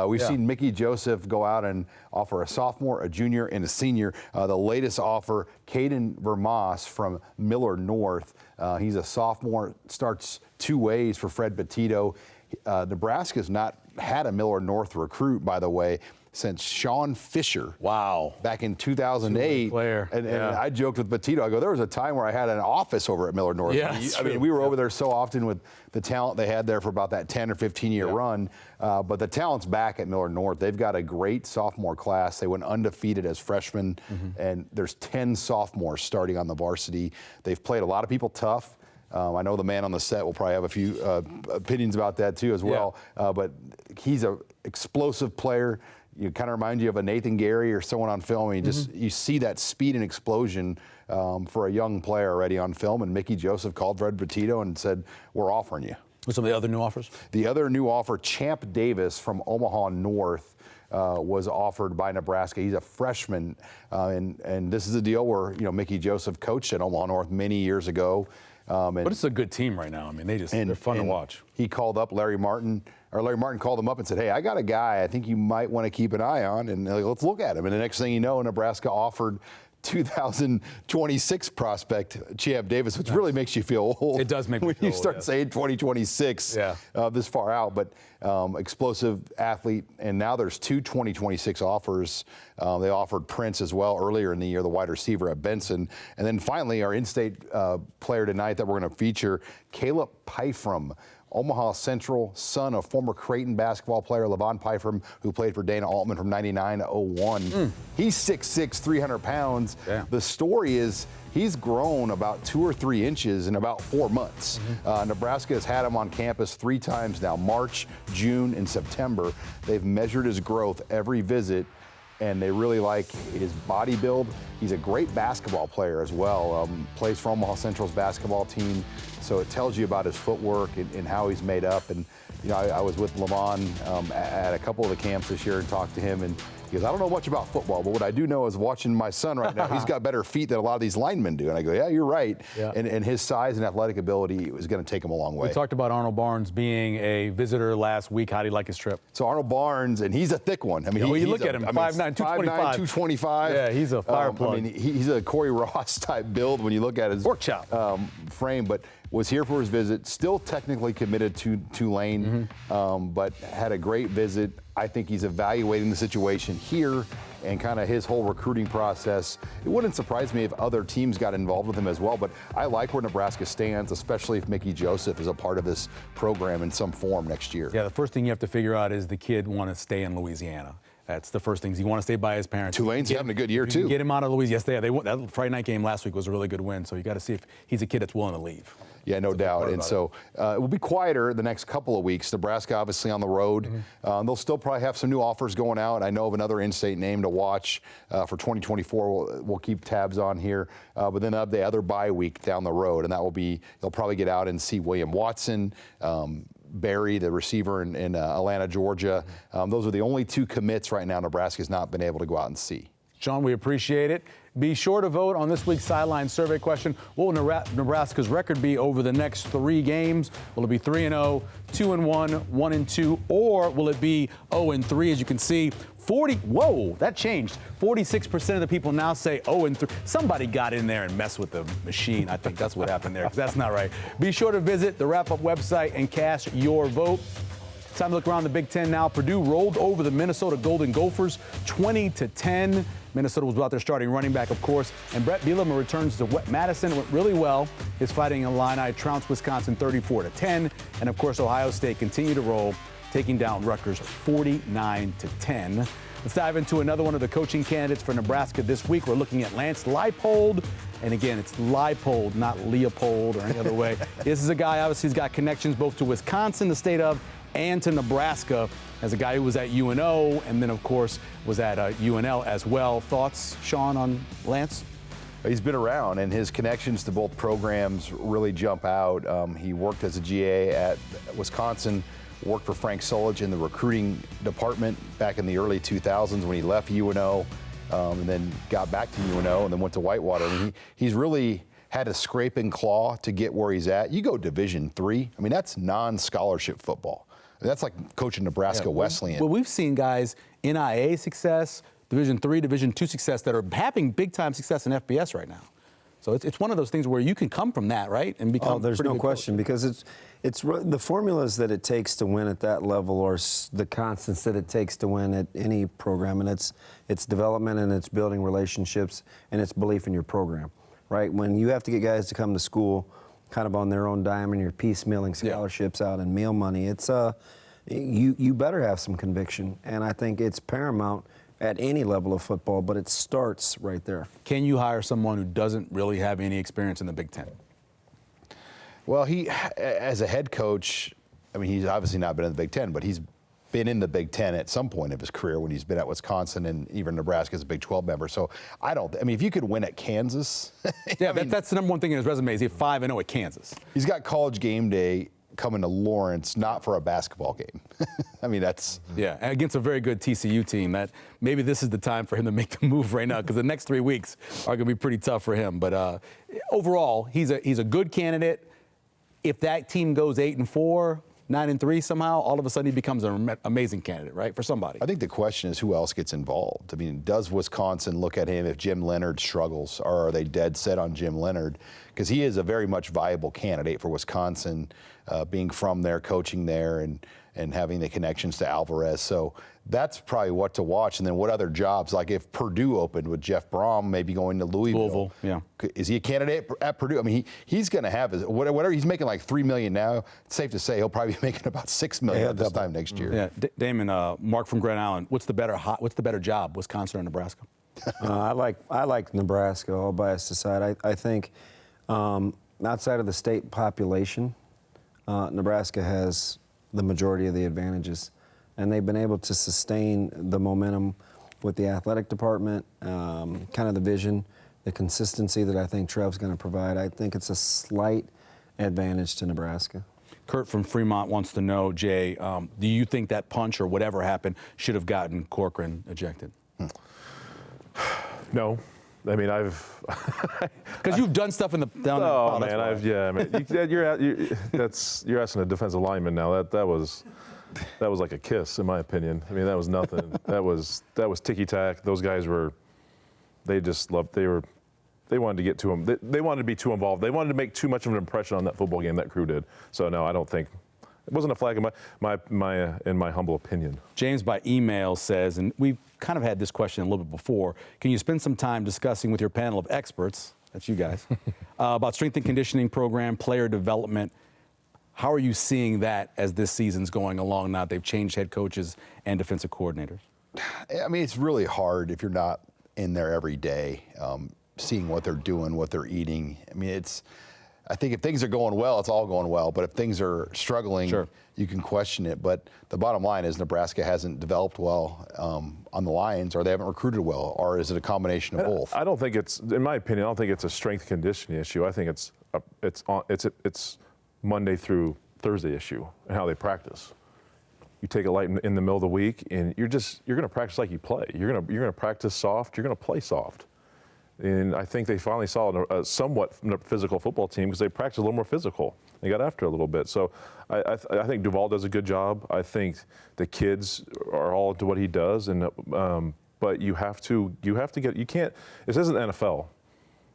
We've seen Mickey Joseph go out and offer a sophomore, a junior, and a senior. The latest offer, Caden Vermas from Millard North. He's a sophomore, starts two ways for Fred Petito. Nebraska's not had a Millard North recruit, by the way, since Sean Fisher. Wow. Back in 2008. Player. And I joked with Petito. I go, there was a time where I had an office over at Millard North. Yeah, I mean, we were over there so often with the talent they had there for about that 10 or 15-year run. But the talent's back at Millard North. They've got a great sophomore class. They went undefeated as freshmen, and there's 10 sophomores starting on the varsity. They've played a lot of people tough. I know the man on the set will probably have a few opinions about that too as well. But he's an explosive player. You kind of remind you of a Nathan Gary or someone on film. And you see that speed and explosion for a young player already on film. And Mickey Joseph called Fred Petito and said, "We're offering you." What's some of the other new offers? The other new offer, Champ Davis from Omaha North. Was offered by Nebraska. He's a freshman, and this is a deal where Mickey Joseph coached at Omaha North many years ago. But it's a good team right now. I mean, they're fun to watch. He called up Larry Martin called him up and said, "Hey, I got a guy I think you might want to keep an eye on, and let's look at him." And the next thing you know, Nebraska offered 2026 prospect Champ Davis, which really makes you feel old. It does make me when feel you start old, saying 2026 this far out. But explosive athlete, and now there's two 2026 offers. They offered Prince as well earlier in the year, the wide receiver at Benson. And then finally, our in-state player tonight that we're going to feature, Caleb Pyfrom, Omaha Central, son of former Creighton basketball player Levon Pyfrom, who played for Dana Altman from 99 to 01. He's 6'6", 300 pounds. Yeah. The story is he's grown about 2 or 3 inches in about 4 months. Nebraska has had him on campus 3 times now, March, June, and September. They've measured his growth every visit, and they really like his body build. He's a great basketball player as well. Plays for Omaha Central's basketball team. So it tells you about his footwork and how he's made up. And I was with Levon at a couple of the camps this year and talked to him, and he goes, "I don't know much about football, but what I do know is watching my son right now, he's got better feet than a lot of these linemen do." And I go, "Yeah, you're right." Yeah. And his size and athletic ability is going to take him a long way. We talked about Arnold Barnes being a visitor last week. How do you like his trip? So Arnold Barnes, and he's a thick one. I mean, you look at him, 5'9", 225. Yeah, he's a fire plug. I mean, he's a Corey Ross type build when you look at his pork chop frame, but was here for his visit. Still technically committed to Tulane, but had a great visit. I think he's evaluating the situation here and kind of his whole recruiting process. It wouldn't surprise me if other teams got involved with him as well, but I like where Nebraska stands, especially if Mickey Joseph is a part of this program in some form next year. Yeah, the first thing you have to figure out is the kid want to stay in Louisiana. That's the first thing. He want to stay by his parents. Tulane's having a good year, too. Get him out of Louisiana. Yes, they won. That Friday night game last week was a really good win, so you got to see if he's a kid that's willing to leave. Yeah, no doubt. And so it will be quieter the next couple of weeks. Nebraska obviously on the road. They'll still probably have some new offers going out. I know of another in-state name to watch for 2024. We'll keep tabs on here. But then the other bye week down the road, and that will be, they'll probably get out and see William Watson, Barry, the receiver in Atlanta, Georgia. Those are the only 2 commits right now Nebraska's not been able to go out and see. Sean, we appreciate it. Be sure to vote on this week's Sideline Survey question. What will Nebraska's record be over the next 3 games? Will it be 3-0, 2-1, 1-2, or will it be 0-3? As you can see, whoa, that changed. 46% of the people now say 0-3. Somebody got in there and messed with the machine. I think that's what happened there, because that's not right. Be sure to visit the Wrap Up website and cast your vote. Time to look around the Big Ten now. Purdue rolled over the Minnesota Golden Gophers 20-10. Minnesota was without their starting running back, of course, and Brett Bielema returns to Madison. Went really well. His Fighting Illini trounced Wisconsin 34-10, and of course Ohio State continued to roll, taking down Rutgers 49-10. Let's dive into another one of the coaching candidates for Nebraska this week. We're looking at Lance Leipold. And again, it's Leipold, not Leopold or any other way. This is a guy, obviously, who's got connections both to Wisconsin, the state of, and to Nebraska, as a guy who was at UNO and then, of course, was at UNL as well. Thoughts, Sean, on Lance? He's been around, and his connections to both programs really jump out. He worked as a GA at Wisconsin, worked for Frank Solich in the recruiting department back in the early 2000s when he left UNO. And then got back to UNO and then went to Whitewater. I mean, he's really had a scrape and claw to get where he's at. You go Division III, I mean, that's non-scholarship football. That's like coaching Nebraska Wesleyan. Well, we've seen guys NIA success, Division III, Division II success that are having big-time success in FBS right now. So it's one of those things where you can come from that, right, and become. Oh, there's no question, because it's the formulas that it takes to win at that level, or the constants that it takes to win at any program, and it's development, and it's building relationships, and it's belief in your program, right? When you have to get guys to come to school kind of on their own dime, and you're piecemealing scholarships out and meal money, it's you better have some conviction, and I think it's paramount at any level of football, but it starts right there. Can you hire someone who doesn't really have any experience in the Big Ten? Well, he, as a head coach, I mean, he's obviously not been in the Big Ten, but he's been in the Big Ten at some point of his career when he's been at Wisconsin and even Nebraska as a Big 12 member. So I mean, if you could win at Kansas. Yeah, that's the number one thing in his resume is he's 5-0 at Kansas. He's got College Game Day coming to Lawrence, not for a basketball game. I mean, that's... Yeah, and against a very good TCU team. That maybe this is the time for him to make the move right now, because the next 3 weeks are going to be pretty tough for him. But overall, he's a good candidate. If that team goes 8-4, 9-3 somehow, all of a sudden he becomes an amazing candidate, right, for somebody. I think the question is who else gets involved. I mean, does Wisconsin look at him if Jim Leonhard struggles, or are they dead set on Jim Leonhard? Because he is a very much viable candidate for Wisconsin, being from there, coaching there, and having the connections to Alvarez. So that's probably what to watch. And then what other jobs, like if Purdue opened with Jeff Brom, maybe going to Louisville. Yeah. Is he a candidate at Purdue? I mean, he's going to have whatever he's making, like $3 million now. It's safe to say he'll probably be making about $6 million this time next year. Yeah, Damon, Mark from Grand Island. What's the better job, Wisconsin or Nebraska? I like Nebraska, all biased aside. I think outside of the state population, Nebraska has the majority of the advantages, and they've been able to sustain the momentum with the athletic department, kind of the vision, the consistency that I think Trev's going to provide. I think it's a slight advantage to Nebraska. Kurt from Fremont wants to know, Jay, do you think that punch or whatever happened should have gotten Corcoran ejected? No. I mean, because you've done stuff in the down. Oh man, I mean, you're asking a defensive lineman now. That was like a kiss, in my opinion. I mean, that was nothing. that was ticky tack. Those guys they wanted to get to him. They wanted to be too involved. They wanted to make too much of an impression on that football game, that crew did. So no, I don't think. It wasn't a flag in my humble opinion. James by email says, and we've kind of had this question a little bit before, can you spend some time discussing with your panel of experts, that's you guys, about strength and conditioning program, player development? How are you seeing that as this season's going along now? They've changed head coaches and defensive coordinators. I mean, it's really hard if you're not in there every day, seeing what they're doing, what they're eating. I mean, I think if things are going well, it's all going well. But if things are struggling, sure, you can question it. But the bottom line is Nebraska hasn't developed well on the lines, or they haven't recruited well, or is it a combination of both? I don't think it's, in my opinion, I don't think it's a strength conditioning issue. I think it's Monday through Thursday issue and how they practice. You take it light in the middle of the week, and you're going to practice like you play. You're going to practice soft. You're going to play soft. And I think they finally saw a somewhat physical football team because they practiced a little more physical. They got after it a little bit. So I think Duval does a good job. I think the kids are all into what he does, and but you have to get. You can't. This isn't NFL.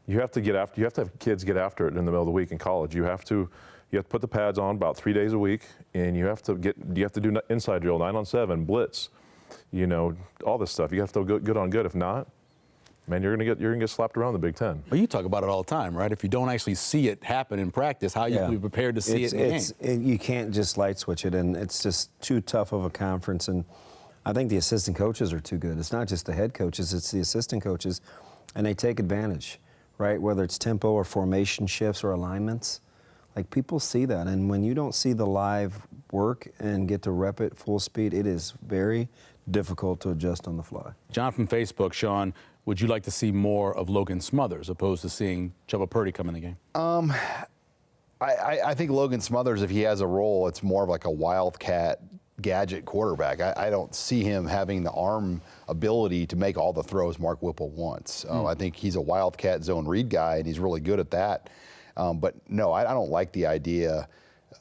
You have to get after. You have to have kids get after it in the middle of the week in college. You have to You have to put the pads on about 3 days a week, and you have to do inside drill, 9-on-7, blitz, all this stuff. You have to go good on good. If not, man, you're gonna get slapped around the Big Ten. Well, you talk about it all the time, right? If you don't actually see it happen in practice, how you be prepared to see it in the game? You can't just light switch it, and it's just too tough of a conference. And I think the assistant coaches are too good. It's not just the head coaches; it's the assistant coaches, and they take advantage, right? Whether it's tempo or formation shifts or alignments. Like, people see that, and when you don't see the live work and get to rep it full speed, it is very difficult to adjust on the fly. John from Facebook, Sean, would you like to see more of Logan Smothers opposed to seeing Chubba Purdy come in the game? I think Logan Smothers, if he has a role, it's more of like a wildcat gadget quarterback. I don't see him having the arm ability to make all the throws Mark Whipple wants. I think he's a wildcat zone read guy, and he's really good at that. But no, I don't like the idea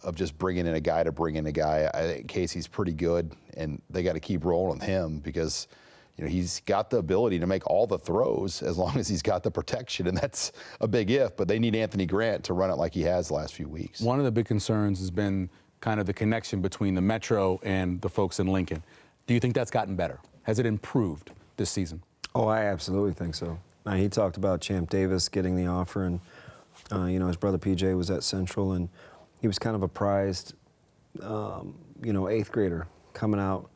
of just bringing in a guy to bring in a guy. I think Casey's pretty good, and they got to keep rolling with him because he's got the ability to make all the throws as long as he's got the protection, and that's a big if. But they need Anthony Grant to run it like he has the last few weeks. One of the big concerns has been kind of the connection between the Metro and the folks in Lincoln. Do you think that's gotten better? Has it improved this season? Oh, I absolutely think so. Now, he talked about Champ Davis getting the offer, and his brother PJ was at Central, and he was kind of a prized, 8th grader coming out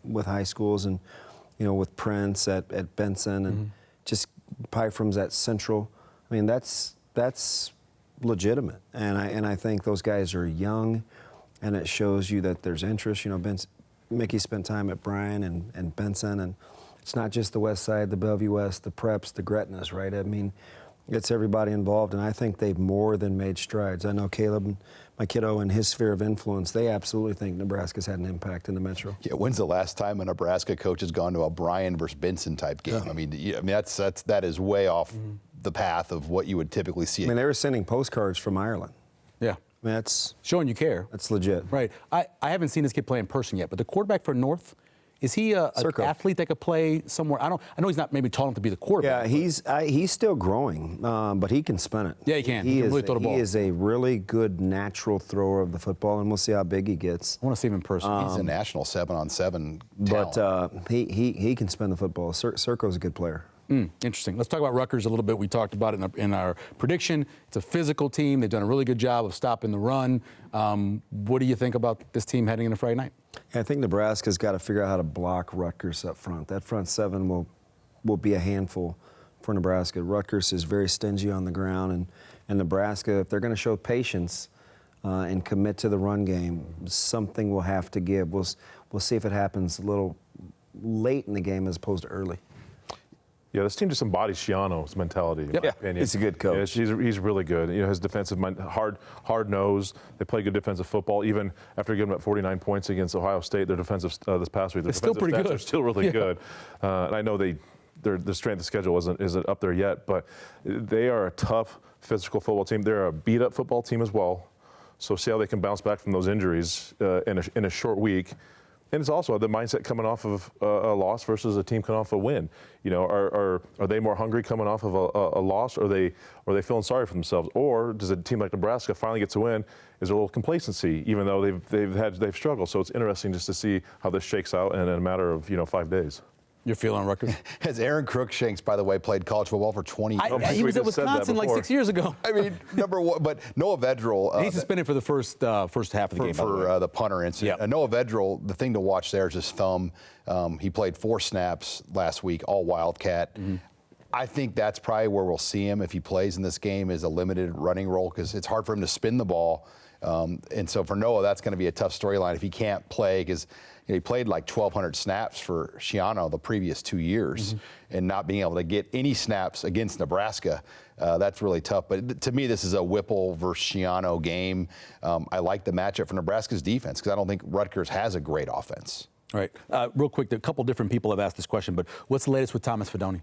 with high schools, and with Prince at Benson, and just Pyfrom's at Central. I mean, that's legitimate, and I think those guys are young, and it shows you that there's interest. Mickey spent time at Bryan and Benson, and it's not just the West Side, the Bellevue West, the Preps, the Gretnas, right? I mean, it's everybody involved, and I think they've more than made strides. I know Caleb, my kiddo, and his sphere of influence, they absolutely think Nebraska's had an impact in the Metro. Yeah, when's the last time a Nebraska coach has gone to a Bryan versus Benson type game? I mean, that is way off the path of what you would typically see. I mean, they were sending postcards from Ireland. Yeah. I mean, that's showing you care. That's legit. Right. I haven't seen this kid play in person yet, but the quarterback for North, is he an athlete that could play somewhere? I know he's not maybe tall enough to be the quarterback. Yeah, he's still growing, but he can spin it. Yeah, he can. He can really throw the ball. He is a really good natural thrower of the football, and we'll see how big he gets. I want to see him in person. He's a national 7-on-7 talent. But he can spin the football. Circo's a good player. Interesting. Let's talk about Rutgers a little bit. We talked about it in our prediction. It's a physical team. They've done a really good job of stopping the run. What do you think about this team heading into Friday night? I think Nebraska's got to figure out how to block Rutgers up front. That front seven will be a handful for Nebraska. Rutgers is very stingy on the ground, and Nebraska, if they're going to show patience and commit to the run game, something will have to give. We'll see if it happens a little late in the game as opposed to early. Yeah, this team just embodies Schiano's mentality. Yep. Yeah, he's a good coach. Yeah, he's really good. His defensive mind, hard nose. They play good defensive football. Even after giving up 49 points against Ohio State, their defensive this past week, their still pretty good. They're still really good. And I know their strength of schedule isn't up there yet, but they are a tough physical football team. They're a beat-up football team as well. So see how they can bounce back from those injuries in a short week. And it's also the mindset coming off of a loss versus a team coming off a win. Are they more hungry coming off of a loss, or are they feeling sorry for themselves? Or does a team like Nebraska finally get to win? Is there a little complacency, even though they've struggled? So it's interesting just to see how this shakes out in a matter of 5 days. You're feeling Rutgers? Has Aaron Crookshanks, by the way, played college football for 20 years? He was at Wisconsin like 6 years ago. I mean, number one, but Noah Vedral. He's suspended for the first half of the game. For the punter incident. Yep. Noah Vedral, the thing to watch there is his thumb. He played 4 snaps last week, all Wildcat. I think that's probably where we'll see him if he plays in this game, is a limited running role, because it's hard for him to spin the ball. And so for Noah, that's going to be a tough storyline if he can't play, because he played like 1,200 snaps for Schiano the previous 2 years, and not being able to get any snaps against Nebraska, that's really tough. But to me, this is a Whipple versus Schiano game. I like the matchup for Nebraska's defense, because I don't think Rutgers has a great offense. All right. Real quick, a couple different people have asked this question, but what's the latest with Thomas Fidone?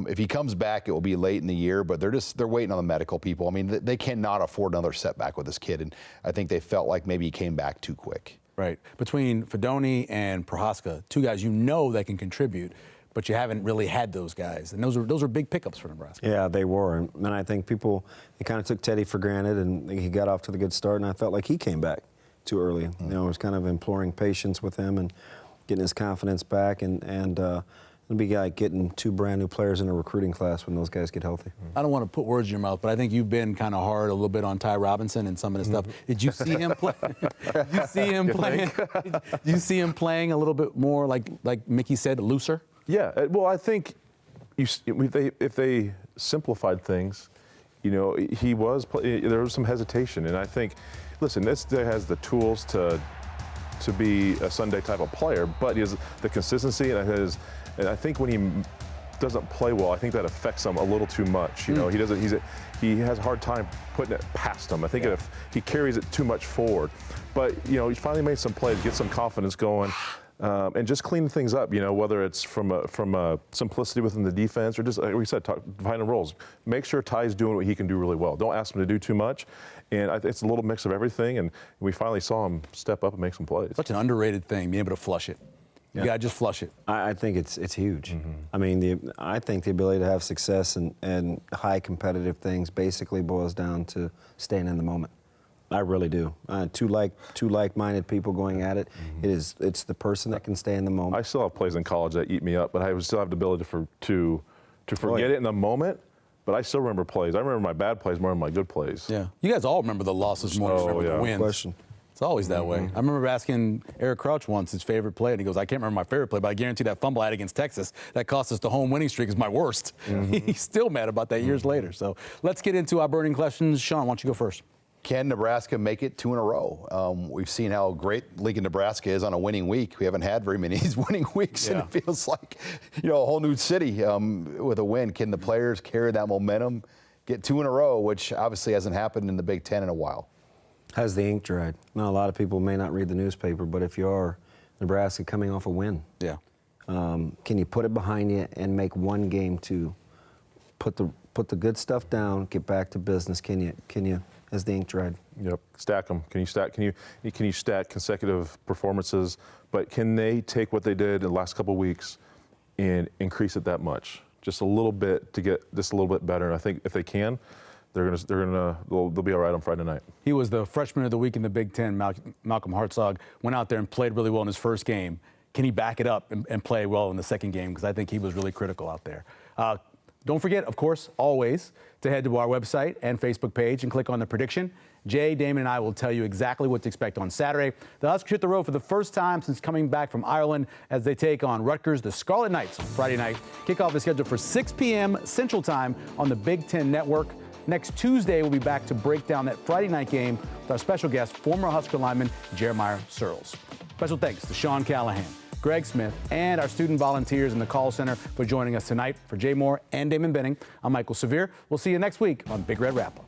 If he comes back, it will be late in the year, but they're waiting on the medical people. I mean, they cannot afford another setback with this kid, and I think they felt like maybe he came back too quick. Right. Between Fidone and Prohaska, two guys that can contribute. but you haven't really had those guys. And those are big pickups for Nebraska. Yeah, they were. And I think people, they kind of took Teddy for granted, and he got off to the good start, and I felt like he came back too early. You know, I was kind of imploring patience with him and getting his confidence back, and it'll be like getting 2 brand new players in a recruiting class when those guys get healthy. I don't want to put words in your mouth, but I think you've been kind of hard a little bit on Ty Robinson and some of the stuff. Did you see him play? Did you see him playing? Did you see him playing a little bit more like Mickey said, looser? Yeah. Well, I think if they simplified things, you know, there was some hesitation, and I think, listen, this guy has the tools to be a Sunday type of player, but he has the consistency and I think when he doesn't play well, I think that affects him a little too much. You know, he has a hard time putting it past him. I think if he carries it too much forward, but you know, he finally made some plays, get some confidence going, and just clean things up. You know, whether it's from a simplicity within the defense or just like we said, finding roles. Make sure Ty's doing what he can do really well. Don't ask him to do too much. And it's a little mix of everything, and we finally saw him step up and make some plays. Such an underrated thing, being able to flush it. You gotta just flush it. I think it's huge. I mean, I think the ability to have success and high competitive things basically boils down to staying in the moment. I really do. Two like-minded people going at it. It's the person that can stay in the moment. I still have plays in college that eat me up, but I would still have the ability to forget it in the moment. But I still remember plays. I remember my bad plays more than my good plays. Yeah. You guys all remember the losses more than remember the wins. Question. It's always that way. I remember asking Eric Crouch once his favorite play, and he goes, I can't remember my favorite play, but I guarantee that fumble I had against Texas that cost us the home winning streak is my worst. He's still mad about that years later. So let's get into our burning questions. Sean, why don't you go first? Can Nebraska make it 2 in a row? We've seen how great Lincoln, Nebraska is on a winning week. We haven't had very many of these winning weeks, and it feels like, you know, a whole new city with a win. Can the players carry that momentum, get 2 in a row, which obviously hasn't happened in the Big Ten in a while? Has the ink dried? Now, a lot of people may not read the newspaper, but if you are Nebraska coming off a win, can you put it behind you and make one game to put the good stuff down, get back to business? Can you? Has the ink dried? Yep. Stack them. Can you stack consecutive performances? But can they take what they did in the last couple of weeks and increase it that much, just a little bit, to get just a little bit better? And I think if they can, they'll be all right on Friday night. He was the freshman of the week in the Big Ten. Malcolm Hartzog went out there and played really well in his first game. Can he back it up and play well in the second game? Because I think he was really critical out there. Don't forget, of course, always to head to our website and Facebook page and click on the prediction. Jay, Damon, and I will tell you exactly what to expect on Saturday. The Huskers hit the road for the first time since coming back from Ireland as they take on Rutgers, the Scarlet Knights, on Friday night. Kickoff is scheduled for 6 p.m. Central Time on the Big Ten Network. Next Tuesday, we'll be back to break down that Friday night game with our special guest, former Husker lineman Jeremiah Searles. Special thanks to Sean Callahan, Greg Smith, and our student volunteers in the call center for joining us tonight. For Jay Moore and Damon Benning, I'm Michael Severe. We'll see you next week on Big Red Wrap-Up.